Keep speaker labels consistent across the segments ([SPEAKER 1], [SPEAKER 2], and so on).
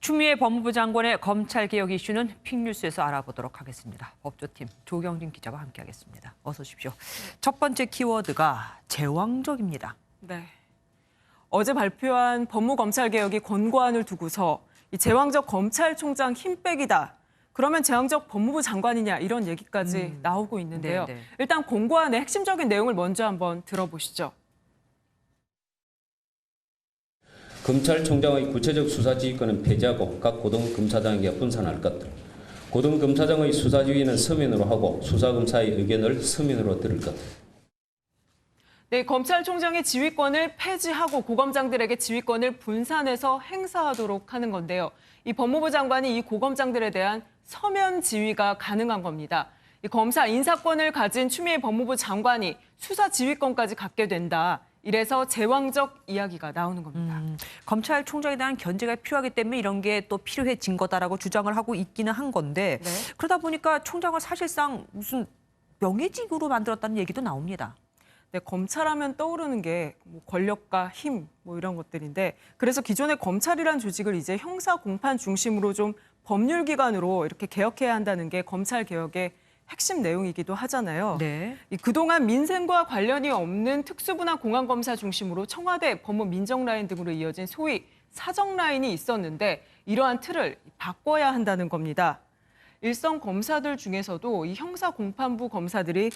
[SPEAKER 1] 추미애 법무부 장관의 검찰개혁 이슈는 픽뉴스에서 알아보도록 하겠습니다. 법조팀 조경진 기자와 함께하겠습니다. 어서 오십시오. 첫 번째 키워드가 제왕적입니다.
[SPEAKER 2] 네. 어제 발표한 법무검찰개혁이 권고안을 두고서 이 제왕적 검찰총장 힘 빼기다. 그러면 제왕적 법무부 장관이냐 이런 얘기까지 나오고 있는데요.
[SPEAKER 1] 네네.
[SPEAKER 2] 일단 권고안의 핵심적인 내용을 먼저 한번 들어보시죠.
[SPEAKER 3] 검찰총장의 구체적 수사지휘권은 폐지하고 각 고등검사장에게 분산할 것들. 고등검사장의 수사지휘는 서면으로 하고 수사검사의 의견을 서면으로 들을 것들.
[SPEAKER 2] 네, 검찰총장의 지휘권을 폐지하고 고검장들에게 지휘권을 분산해서 행사하도록 하는 건데요. 이 법무부 장관이 이 고검장들에 대한 서면 지휘가 가능한 겁니다. 이 검사 인사권을 가진 추미애 법무부 장관이 수사 지휘권까지 갖게 된다. 이래서 제왕적 이야기가 나오는 겁니다.
[SPEAKER 1] 검찰총장에 대한 견제가 필요하기 때문에 이런 게 또 필요해진 거다라고 주장을 하고 있기는 한 건데
[SPEAKER 2] 네.
[SPEAKER 1] 그러다 보니까 총장을 사실상 무슨 명예직으로 만들었다는 얘기도 나옵니다.
[SPEAKER 2] 네, 검찰하면 떠오르는 게 뭐 권력과 힘 뭐 이런 것들인데 그래서 기존의 검찰이란 조직을 이제 형사 공판 중심으로 좀 법률기관으로 이렇게 개혁해야 한다는 게 검찰 개혁의 핵심 내용이기도 하잖아요.
[SPEAKER 1] 네.
[SPEAKER 2] 그동안 민생과 관련이 없는 특수부나 공안검사 중심으로 청와대 법무민정라인 등으로 이어진 소위 사정라인이 있었는데 이러한 틀을 바꿔야 한다는 겁니다. 일선 검사들 중에서도 이 형사공판부 검사들이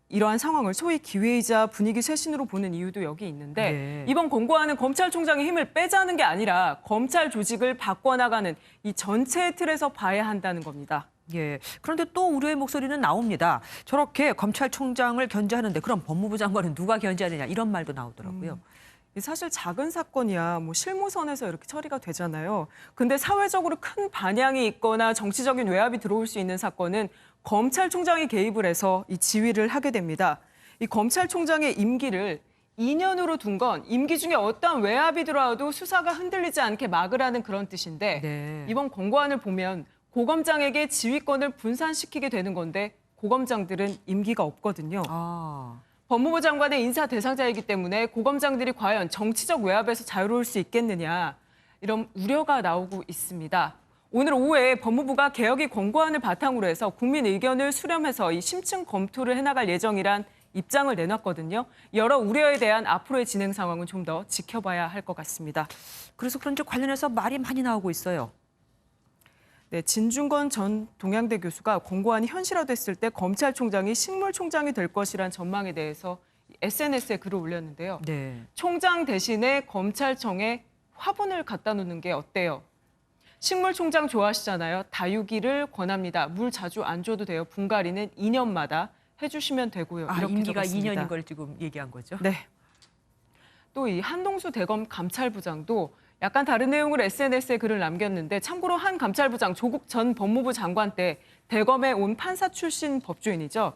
[SPEAKER 2] 이러한 상황을 소위 기회이자 분위기 쇄신으로 보는 이유도 여기 있는데
[SPEAKER 1] 네.
[SPEAKER 2] 이번 권고안은 검찰총장의 힘을 빼자는 게 아니라 검찰 조직을 바꿔나가는 이 전체의 틀에서 봐야 한다는 겁니다.
[SPEAKER 1] 예. 그런데 또 우려의 목소리는 나옵니다. 저렇게 검찰총장을 견제하는데 그럼 법무부 장관은 누가 견제하느냐 이런 말도 나오더라고요.
[SPEAKER 2] 사실 작은 사건이야 뭐 실무선에서 이렇게 처리가 되잖아요. 근데 사회적으로 큰 반향이 있거나 정치적인 외압이 들어올 수 있는 사건은 검찰총장이 개입을 해서 이 지휘를 하게 됩니다. 이 검찰총장의 임기를 2년으로 둔 건 임기 중에 어떠한 외압이 들어와도 수사가 흔들리지 않게 막으라는 그런 뜻인데
[SPEAKER 1] 네.
[SPEAKER 2] 이번 권고안을 보면 고검장에게 지휘권을 분산시키게 되는 건데 고검장들은 임기가 없거든요.
[SPEAKER 1] 아.
[SPEAKER 2] 법무부 장관의 인사 대상자이기 때문에 고검장들이 과연 정치적 외압에서 자유로울 수 있겠느냐 이런 우려가 나오고 있습니다. 오늘 오후에 법무부가 개혁이 권고안을 바탕으로 해서 국민 의견을 수렴해서 이 심층 검토를 해나갈 예정이란 입장을 내놨거든요. 여러 우려에 대한 앞으로의 진행 상황은 좀 더 지켜봐야 할 것 같습니다.
[SPEAKER 1] 그래서 그런지 관련해서 말이 많이 나오고 있어요.
[SPEAKER 2] 네, 진중권 전 동양대 교수가 권고안이 현실화됐을 때 검찰총장이 식물총장이 될 것이란 전망에 대해서 SNS에 글을 올렸는데요.
[SPEAKER 1] 네.
[SPEAKER 2] 총장 대신에 검찰청에 화분을 갖다 놓는 게 어때요? 식물총장 좋아하시잖아요. 다육이를 권합니다. 물 자주 안 줘도 돼요. 분갈이는 2년마다 해주시면 되고요.
[SPEAKER 1] 아,
[SPEAKER 2] 이렇게
[SPEAKER 1] 임기가
[SPEAKER 2] 적었습니다.
[SPEAKER 1] 2년인 걸 지금 얘기한 거죠?
[SPEAKER 2] 네. 또 이 한동수 대검 감찰부장도 약간 다른 내용으로 SNS에 글을 남겼는데 참고로 한 감찰부장 조국 전 법무부 장관 때 대검에 온 판사 출신 법조인이죠.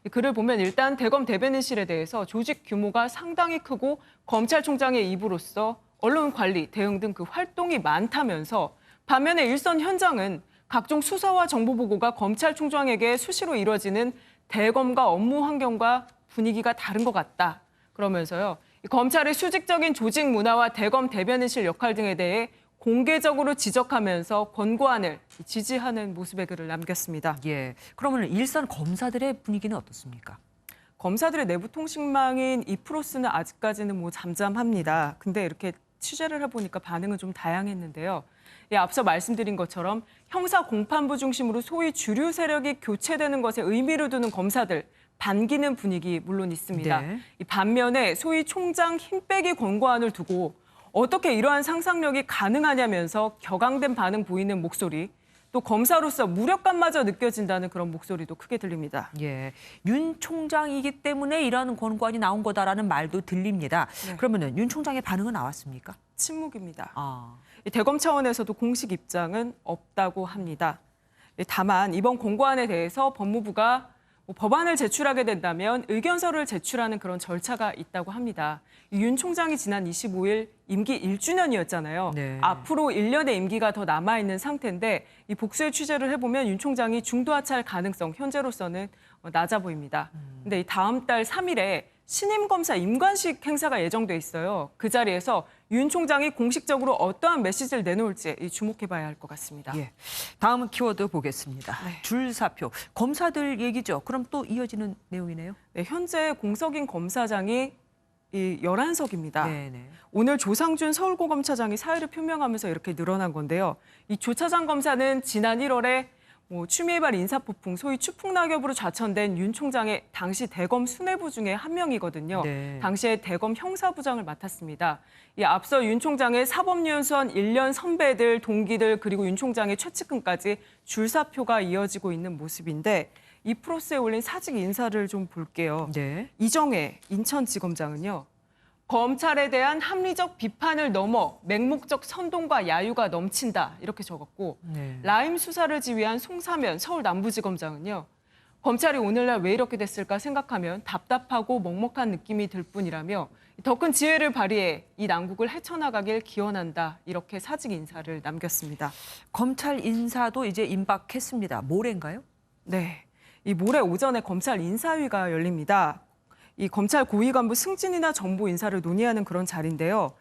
[SPEAKER 2] 이 글을 보면 일단 대검 대변인실에 대해서 조직 규모가 상당히 크고 검찰총장의 입으로서 언론 관리, 대응 등 그 활동이 많다면서 반면에 일선 현장은 각종 수사와 정보 보고가 검찰총장에게 수시로 이뤄지는 대검과 업무 환경과 분위기가 다른 것 같다. 그러면서요. 검찰의 수직적인 조직 문화와 대검 대변인실 역할 등에 대해 공개적으로 지적하면서 권고안을 지지하는 모습의 글을 남겼습니다.
[SPEAKER 1] 예. 그러면 일선 검사들의 분위기는 어떻습니까?
[SPEAKER 2] 검사들의 내부 통신망인 이프로스는 아직까지는 뭐 잠잠합니다. 근데 이렇게 취재를 해보니까 반응은 좀 다양했는데요. 예, 앞서 말씀드린 것처럼 형사 공판부 중심으로 소위 주류 세력이 교체되는 것에 의미를 두는 검사들 반기는 분위기 물론 있습니다.
[SPEAKER 1] 네.
[SPEAKER 2] 이 반면에 소위 총장 힘 빼기 권고안을 두고 어떻게 이러한 상상력이 가능하냐면서 격앙된 반응 보이는 목소리, 또 검사로서 무력감마저 느껴진다는 그런 목소리도 크게 들립니다.
[SPEAKER 1] 예, 윤 총장이기 때문에 이런 권고안이 나온 거다라는 말도 들립니다.
[SPEAKER 2] 네.
[SPEAKER 1] 그러면은 윤 총장의 반응은 나왔습니까?
[SPEAKER 2] 침묵입니다.
[SPEAKER 1] 아,
[SPEAKER 2] 이 대검 차원에서도 공식 입장은 없다고 합니다. 다만 이번 권고안에 대해서 법무부가 법안을 제출하게 된다면 의견서를 제출하는 그런 절차가 있다고 합니다. 윤 총장이 지난 25일 임기 1주년이었잖아요.
[SPEAKER 1] 네.
[SPEAKER 2] 앞으로 1년의 임기가 더 남아있는 상태인데 이 복수의 취재를 해보면 윤 총장이 중도 하차할 가능성 현재로서는 낮아 보입니다. 근데 이 다음 달 3일에 신임 검사 임관식 행사가 예정돼 있어요. 그 자리에서 윤 총장이 공식적으로 어떠한 메시지를 내놓을지 주목해봐야 할 것 같습니다.
[SPEAKER 1] 예. 다음은 키워드 보겠습니다.
[SPEAKER 2] 네.
[SPEAKER 1] 줄사표. 검사들 얘기죠. 그럼 또 이어지는 내용이네요.
[SPEAKER 2] 네, 현재 공석인 검사장이 11석입니다.
[SPEAKER 1] 네네.
[SPEAKER 2] 오늘 조상준 서울고검차장이 사의를 표명하면서 이렇게 늘어난 건데요. 이 조 차장 검사는 지난 1월에 추미애발 인사폭풍, 소위 추풍낙엽으로 좌천된 윤 총장의 당시 대검 수뇌부 중에 한 명이거든요.
[SPEAKER 1] 네.
[SPEAKER 2] 당시에 대검 형사부장을 맡았습니다. 이 앞서 윤 총장의 사법연수원 1년 선배들, 동기들 그리고 윤 총장의 최측근까지 줄사표가 이어지고 있는 모습인데 이 프로스에 올린 사직 인사를 좀 볼게요.
[SPEAKER 1] 네.
[SPEAKER 2] 이정혜 인천지검장은요. 검찰에 대한 합리적 비판을 넘어 맹목적 선동과 야유가 넘친다 이렇게 적었고
[SPEAKER 1] 네.
[SPEAKER 2] 라임 수사를 지휘한 송사면 서울 남부지검장은요. 검찰이 오늘날 왜 이렇게 됐을까 생각하면 답답하고 먹먹한 느낌이 들 뿐이라며 더 큰 지혜를 발휘해 이 난국을 헤쳐나가길 기원한다 이렇게 사직 인사를 남겼습니다.
[SPEAKER 1] 검찰 인사도 이제 임박했습니다. 모레인가요?
[SPEAKER 2] 네, 이 모레 오전에 검찰 인사위가 열립니다. 이 검찰 고위 간부 승진이나 정보 인사를 논의하는 그런 자리인데요.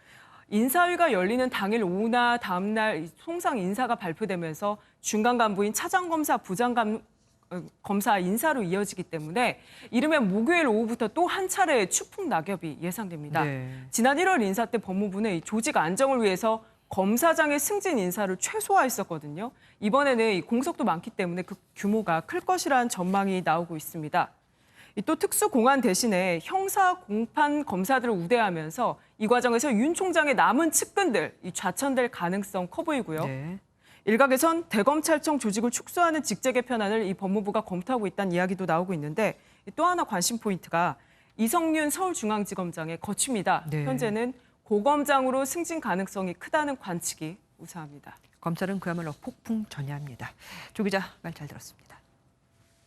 [SPEAKER 2] 인사위가 열리는 당일 오후나 다음 날 송상 인사가 발표되면서 중간 간부인 차장검사, 부장검사 인사로 이어지기 때문에 이르면 목요일 오후부터 또 한 차례 추풍 낙엽이 예상됩니다.
[SPEAKER 1] 네.
[SPEAKER 2] 지난 1월 인사 때 법무부는 이 조직 안정을 위해서 검사장의 승진 인사를 최소화했었거든요. 이번에는 이 공석도 많기 때문에 그 규모가 클 것이라는 전망이 나오고 있습니다. 또 특수공안 대신에 형사 공판 검사들을 우대하면서 이 과정에서 윤 총장의 남은 측근들 좌천될 가능성 커 보이고요.
[SPEAKER 1] 네.
[SPEAKER 2] 일각에선 대검찰청 조직을 축소하는 직제 개편안을 이 법무부가 검토하고 있다는 이야기도 나오고 있는데 또 하나 관심 포인트가 이성윤 서울중앙지검장의 거취입니다.
[SPEAKER 1] 네.
[SPEAKER 2] 현재는 고검장으로 승진 가능성이 크다는 관측이 우세합니다.
[SPEAKER 1] 검찰은 그야말로 폭풍 전야입니다. 조 기자 말 잘 들었습니다.